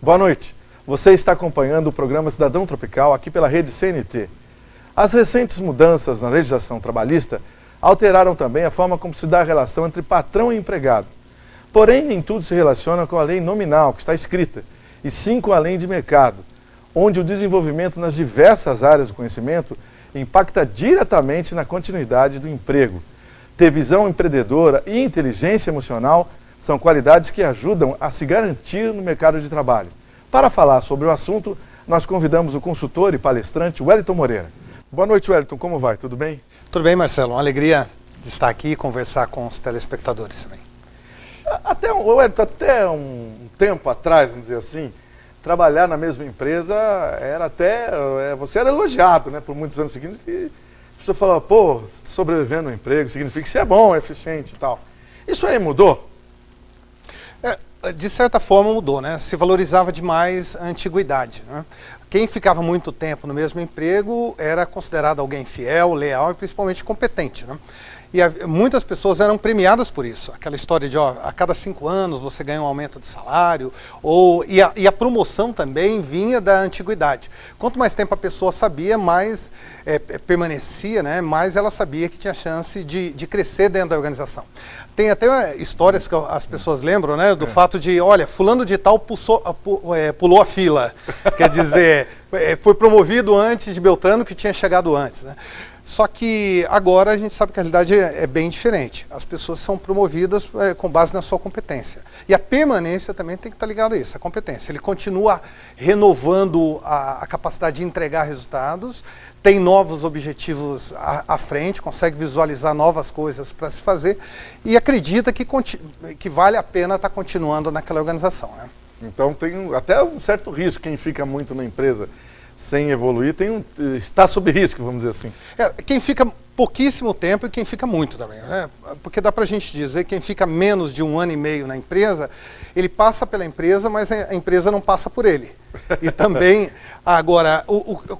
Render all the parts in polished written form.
Boa noite. Você está acompanhando o programa Cidadão Tropical aqui pela rede CNT. As recentes mudanças na legislação trabalhista alteraram também a forma como se dá a relação entre patrão e empregado. Porém, nem tudo se relaciona com a lei nominal, que está escrita, e sim com a lei de mercado, onde o desenvolvimento nas diversas áreas do conhecimento impacta diretamente na continuidade do emprego. Ter visão empreendedora e inteligência emocional são qualidades que ajudam a se garantir no mercado de trabalho. Para falar sobre o assunto, nós convidamos o consultor e palestrante Wellington Moreira. Boa noite, Wellington. Como vai? Tudo bem? Tudo bem, Marcelo. Uma alegria de estar aqui e conversar com os telespectadores também. Wellington, até um tempo atrás, vamos dizer assim, trabalhar na mesma empresa era até... Você era elogiado, né, por muitos anos seguintes. E a pessoa falava, pô, sobrevivendo ao emprego significa que você é bom, é eficiente e tal. Isso aí mudou? De certa forma mudou, né? Se valorizava demais a antiguidade, né? Quem ficava muito tempo no mesmo emprego era considerado alguém fiel, leal e principalmente competente, né? E muitas pessoas eram premiadas por isso. Aquela história de, ó, a cada 5 anos você ganha um aumento de salário, e a promoção também vinha da antiguidade. Quanto mais tempo a pessoa sabia, mais permanecia, né? Mais ela sabia que tinha chance de crescer dentro da organização. Tem até histórias que as pessoas lembram, né? Do fato de, olha, fulano de tal pulou a fila. Quer dizer, foi promovido antes de Beltrano, que tinha chegado antes, né? Só que agora a gente sabe que a realidade é bem diferente. As pessoas são promovidas com base na sua competência. E a permanência também tem que estar ligada a isso, a competência. Ele continua renovando a capacidade de entregar resultados, tem novos objetivos à frente, consegue visualizar novas coisas para se fazer e acredita que vale a pena estar continuando naquela organização, né? Então tem até um certo risco quem fica muito na empresa sem evoluir, está sob risco, vamos dizer assim. Quem fica pouquíssimo tempo e quem fica muito também, né? Porque dá para a gente dizer que quem fica menos de 1 ano e meio na empresa, ele passa pela empresa, mas a empresa não passa por ele. E também, agora,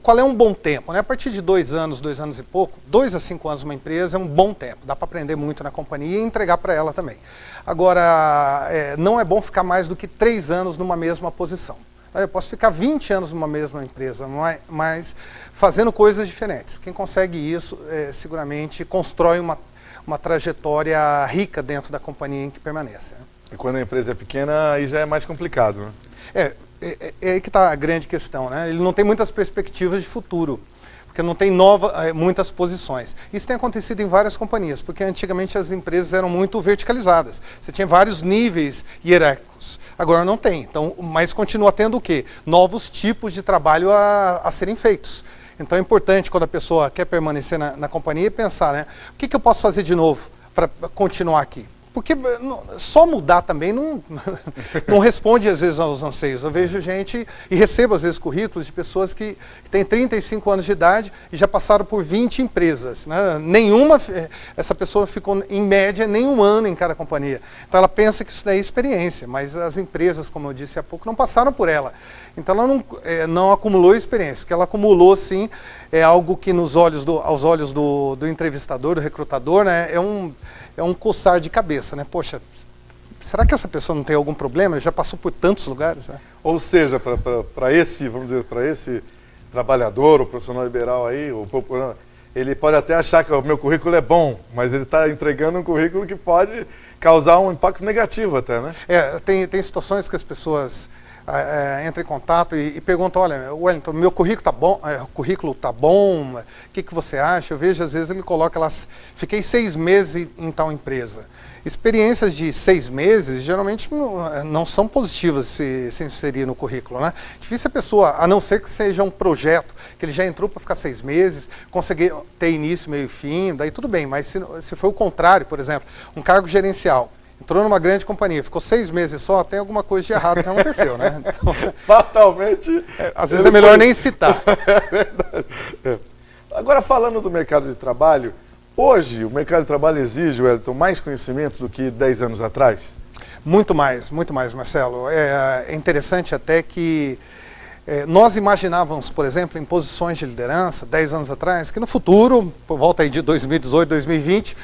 qual é um bom tempo, né? A partir de 2 anos, 2 anos e pouco, 2 a 5 anos numa empresa é um bom tempo. Dá para aprender muito na companhia e entregar para ela também. Agora, não é bom ficar mais do que 3 anos numa mesma posição. Eu posso ficar 20 anos numa mesma empresa, mas fazendo coisas diferentes. Quem consegue isso, seguramente, constrói uma trajetória rica dentro da companhia em que permanece, né? E quando a empresa é pequena, aí já é mais complicado, né? É aí que está a grande questão, né? Ele não tem muitas perspectivas de futuro, porque não tem muitas posições. Isso tem acontecido em várias companhias, porque antigamente as empresas eram muito verticalizadas. Você tinha vários níveis hierárquicos. Agora não tem. Então, mas continua tendo o quê? Novos tipos de trabalho a serem feitos. Então é importante, quando a pessoa quer permanecer na companhia, pensar, né? O que eu posso fazer de novo para continuar aqui? Porque só mudar também não responde, às vezes, aos anseios. Eu vejo gente, e recebo, às vezes, currículos de pessoas que têm 35 anos de idade e já passaram por 20 empresas, né? Essa pessoa ficou, em média, nem 1 ano em cada companhia. Então, ela pensa que isso daí é experiência, mas as empresas, como eu disse há pouco, não passaram por ela. Então, ela não acumulou experiência. O que ela acumulou, sim, é algo que, aos olhos do entrevistador, do recrutador, né, é um coçar de cabeça, né? Poxa, será que essa pessoa não tem algum problema? Ele já passou por tantos lugares, né? Ou seja, para esse, vamos dizer, para esse trabalhador, o profissional liberal aí, ele pode até achar que o meu currículo é bom, mas ele está entregando um currículo que pode causar um impacto negativo até, né? Tem situações que as pessoas entram em contato e perguntam, olha, Wellington, meu currículo tá bom, o que você acha? Eu vejo, às vezes, ele coloca lá, fiquei 6 meses em tal empresa. Experiências de 6 meses, geralmente, não são positivas se inserir no currículo, né? Difícil a pessoa, a não ser que seja um projeto, que ele já entrou para ficar 6 meses, conseguir ter início, meio e fim, daí tudo bem, mas se for o contrário, por exemplo, um cargo gerencial, entrou numa grande companhia, ficou 6 meses só, tem alguma coisa de errado que aconteceu, né? Então, fatalmente... às vezes é melhor nem citar. É verdade. Agora, falando do mercado de trabalho, hoje o mercado de trabalho exige, Wellington, mais conhecimentos do que 10 anos atrás? Muito mais, Marcelo. É interessante até que nós imaginávamos, por exemplo, em posições de liderança, 10 anos atrás, que no futuro, por volta aí de 2018, 2020,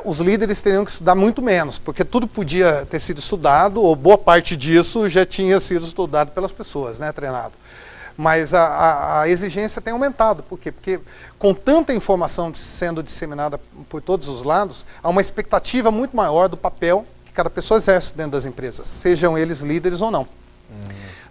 os líderes teriam que estudar muito menos, porque tudo podia ter sido estudado, ou boa parte disso já tinha sido estudado pelas pessoas, né, treinado. Mas a exigência tem aumentado. Por quê? Porque com tanta informação sendo disseminada por todos os lados, há uma expectativa muito maior do papel que cada pessoa exerce dentro das empresas, sejam eles líderes ou não.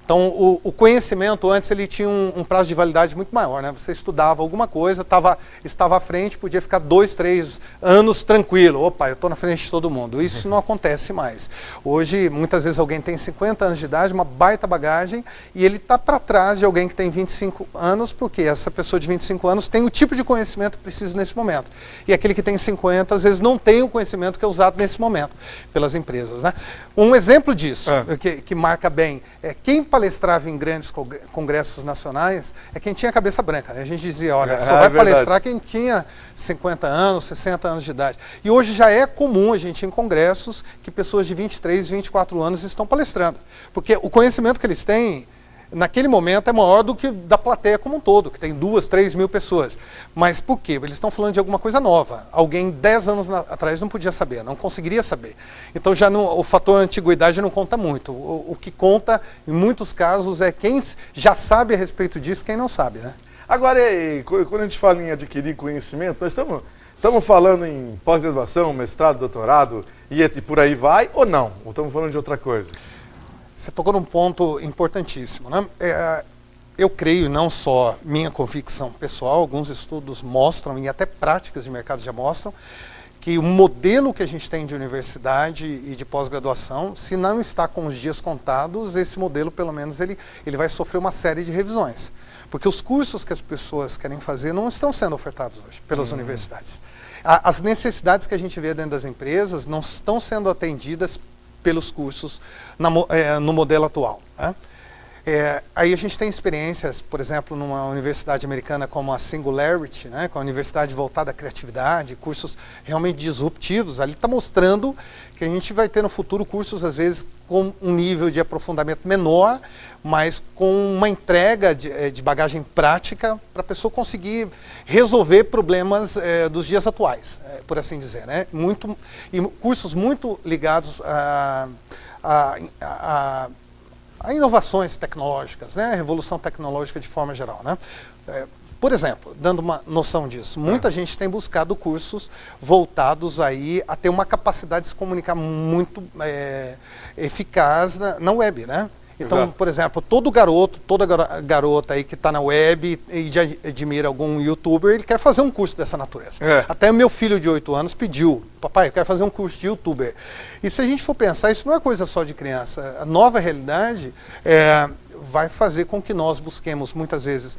Então, o conhecimento antes ele tinha um prazo de validade muito maior, né? Você estudava alguma coisa, estava à frente, podia ficar 2, 3 anos tranquilo. Opa, eu estou na frente de todo mundo. Isso não acontece mais. Hoje, muitas vezes alguém tem 50 anos de idade, uma baita bagagem, e ele está para trás de alguém que tem 25 anos, porque essa pessoa de 25 anos tem o tipo de conhecimento que precisa nesse momento. E aquele que tem 50, às vezes não tem o conhecimento que é usado nesse momento pelas empresas, né? Um exemplo disso, que marca bem, é quem palestrava em grandes congressos nacionais é quem tinha cabeça branca, né? A gente dizia, olha, só vai palestrar quem tinha 50 anos, 60 anos de idade. E hoje já é comum a gente ir em congressos que pessoas de 23, 24 anos estão palestrando. Porque o conhecimento que eles têm, naquele momento, é maior do que da plateia como um todo, que tem 2, 3 mil pessoas. Mas por quê? Eles estão falando de alguma coisa nova. Alguém 10 anos atrás não podia saber, não conseguiria saber. Então já o fator antiguidade não conta muito. O que conta, em muitos casos, é quem já sabe a respeito disso, quem não sabe, né? Agora, quando a gente fala em adquirir conhecimento, nós estamos falando em pós-graduação, mestrado, doutorado, e por aí vai, ou não? Ou estamos falando de outra coisa? Você tocou num ponto importantíssimo, né? Eu creio, não só minha convicção pessoal, alguns estudos mostram, e até práticas de mercado já mostram, que o modelo que a gente tem de universidade e de pós-graduação, se não está com os dias contados, esse modelo, pelo menos, ele vai sofrer uma série de revisões. Porque os cursos que as pessoas querem fazer não estão sendo ofertados hoje pelas universidades. As necessidades que a gente vê dentro das empresas não estão sendo atendidas pelos cursos no modelo atual, né? Aí a gente tem experiências, por exemplo, numa universidade americana como a Singularity, né, com a universidade voltada à criatividade, cursos realmente disruptivos. Ali está mostrando que a gente vai ter no futuro cursos, às vezes, com um nível de aprofundamento menor, mas com uma entrega de bagagem prática para a pessoa conseguir resolver problemas dos dias atuais, por assim dizer, né? E cursos muito ligados a inovações tecnológicas, né? A revolução tecnológica de forma geral, né? Por exemplo, dando uma noção disso, muita gente tem buscado cursos voltados aí a ter uma capacidade de se comunicar muito eficaz na web, né? Então, exato. Por exemplo, todo garoto, toda garota aí que está na web e já admira algum youtuber, ele quer fazer um curso dessa natureza. Até o meu filho de 8 anos pediu, papai, eu quero fazer um curso de youtuber. E se a gente for pensar, isso não é coisa só de criança. A nova realidade vai fazer com que nós busquemos, muitas vezes,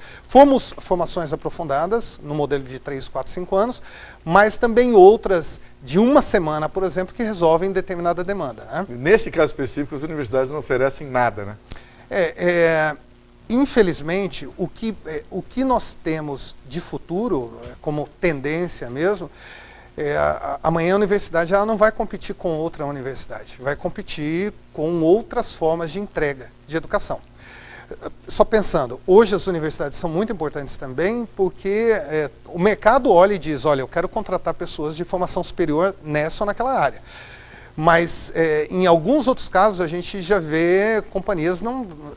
formações aprofundadas, no modelo de 3, 4, 5 anos, mas também outras de uma semana, por exemplo, que resolvem determinada demanda, né? Nesse caso específico, as universidades não oferecem nada, né? Infelizmente, o que nós temos de futuro, como tendência mesmo, amanhã a universidade ela não vai competir com outra universidade, vai competir com outras formas de entrega de educação. Só pensando, hoje as universidades são muito importantes também porque o mercado olha e diz, olha, eu quero contratar pessoas de formação superior nessa ou naquela área. Mas em alguns outros casos a gente já vê companhias,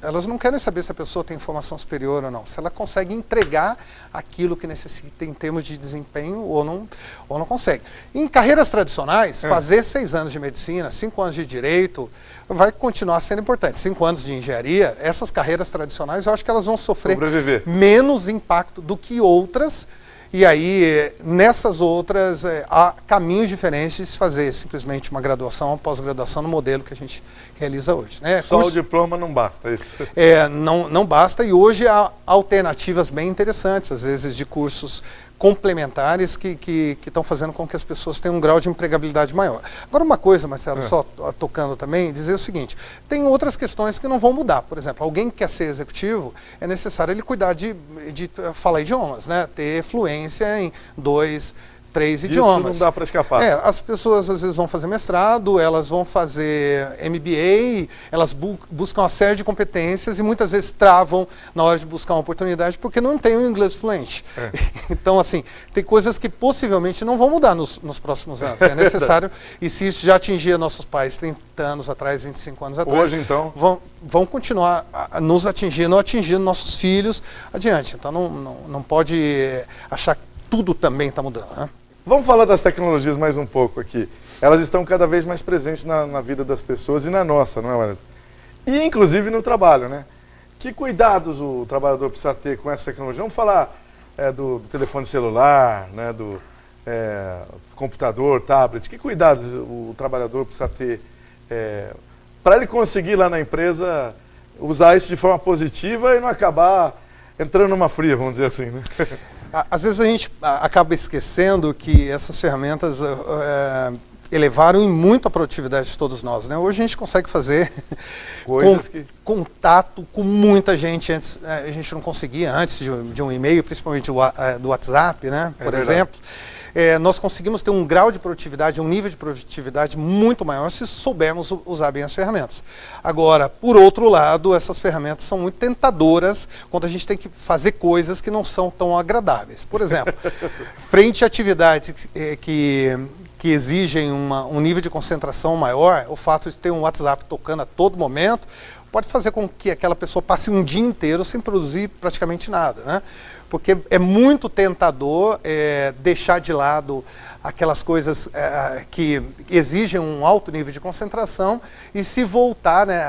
elas não querem saber se a pessoa tem formação superior ou não, se ela consegue entregar aquilo que necessita em termos de desempenho ou não consegue. Em carreiras tradicionais, fazer 6 anos de medicina, 5 anos de direito, vai continuar sendo importante. 5 anos de engenharia, essas carreiras tradicionais, eu acho que elas vão sofrer menos impacto do que outras. E aí, nessas outras, há caminhos diferentes de se fazer simplesmente uma graduação ou pós-graduação no modelo que a gente realiza hoje, né? Só o diploma não basta, é isso? Não basta, e hoje há alternativas bem interessantes, às vezes de cursos complementares que estão fazendo com que as pessoas tenham um grau de empregabilidade maior. Agora uma coisa, Marcelo, só tocando também, dizer o seguinte, tem outras questões que não vão mudar. Por exemplo, alguém que quer ser executivo, é necessário ele cuidar de falar idiomas, né? Ter fluência em 2, 3 idiomas. Isso não dá para escapar. As pessoas às vezes vão fazer mestrado, elas vão fazer MBA, elas buscam uma série de competências e muitas vezes travam na hora de buscar uma oportunidade porque não tem o inglês fluente. Então, assim, tem coisas que possivelmente não vão mudar nos próximos anos. É necessário, e se isso já atingia nossos pais 30 anos atrás, 25 anos atrás, hoje, então, vão continuar nos atingindo nossos filhos adiante. Então, não pode achar que tudo também está mudando, né? Vamos falar das tecnologias mais um pouco aqui. Elas estão cada vez mais presentes na vida das pessoas e na nossa, não é, Wellington? E inclusive no trabalho, né? Que cuidados o trabalhador precisa ter com essa tecnologia? Vamos falar do telefone celular, né? Do computador, tablet. Que cuidados o trabalhador precisa ter para ele conseguir lá na empresa usar isso de forma positiva e não acabar entrando numa fria, vamos dizer assim, né? Às vezes a gente acaba esquecendo que essas ferramentas elevaram muito a produtividade de todos nós, né? Hoje a gente consegue fazer contato com muita gente. Antes a gente não conseguia antes de um e-mail, principalmente do WhatsApp, né? Por exemplo. Nós conseguimos ter um grau de produtividade, um nível de produtividade muito maior se soubermos usar bem as ferramentas. Agora, por outro lado, essas ferramentas são muito tentadoras quando a gente tem que fazer coisas que não são tão agradáveis. Por exemplo, frente a atividades que exigem um nível de concentração maior, o fato de ter um WhatsApp tocando a todo momento pode fazer com que aquela pessoa passe um dia inteiro sem produzir praticamente nada, né? Porque é muito tentador deixar de lado aquelas coisas que exigem um alto nível de concentração e se voltar, né,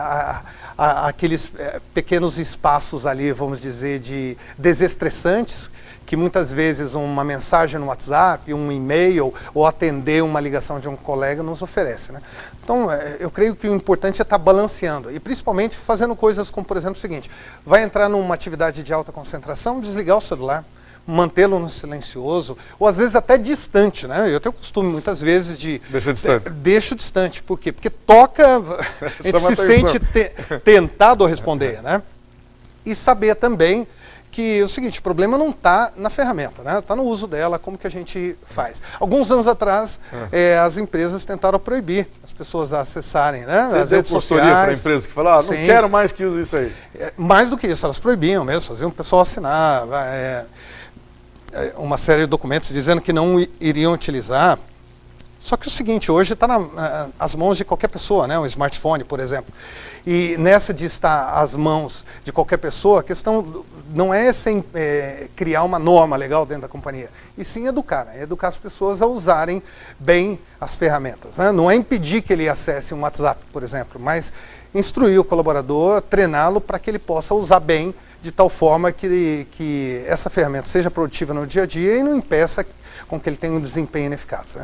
àqueles pequenos espaços ali, vamos dizer, de desestressantes, que muitas vezes uma mensagem no WhatsApp, um e-mail ou atender uma ligação de um colega nos oferece, né? Então, eu creio que o importante é estar balanceando e principalmente fazendo coisas como, por exemplo, o seguinte: vai entrar numa atividade de alta concentração, desligar o celular, mantê-lo no silencioso, ou às vezes até distante, né? Eu tenho o costume muitas vezes de... Deixo distante. Por quê? Porque toca, a gente se sente tentado a responder, né? E saber também que é o seguinte: o problema não está na ferramenta, né? Está no uso dela, como que a gente faz. Alguns anos atrás, as empresas tentaram proibir as pessoas a acessarem, né, as redes sociais. Para a empresa que fala, não quero mais que use isso aí. Mais do que isso, elas proibiam mesmo, faziam o pessoal assinar uma série de documentos dizendo que não iriam utilizar. Só que o seguinte, hoje está nas mãos de qualquer pessoa, né? Um smartphone, por exemplo. E nessa de estar às mãos de qualquer pessoa, a questão não é criar uma norma legal dentro da companhia, e sim educar, né? Educar as pessoas a usarem bem as ferramentas, né? Não é impedir que ele acesse um WhatsApp, por exemplo, mas instruir o colaborador, treiná-lo para que ele possa usar bem, de tal forma que essa ferramenta seja produtiva no dia a dia e não impeça com que ele tenha um desempenho ineficaz, né?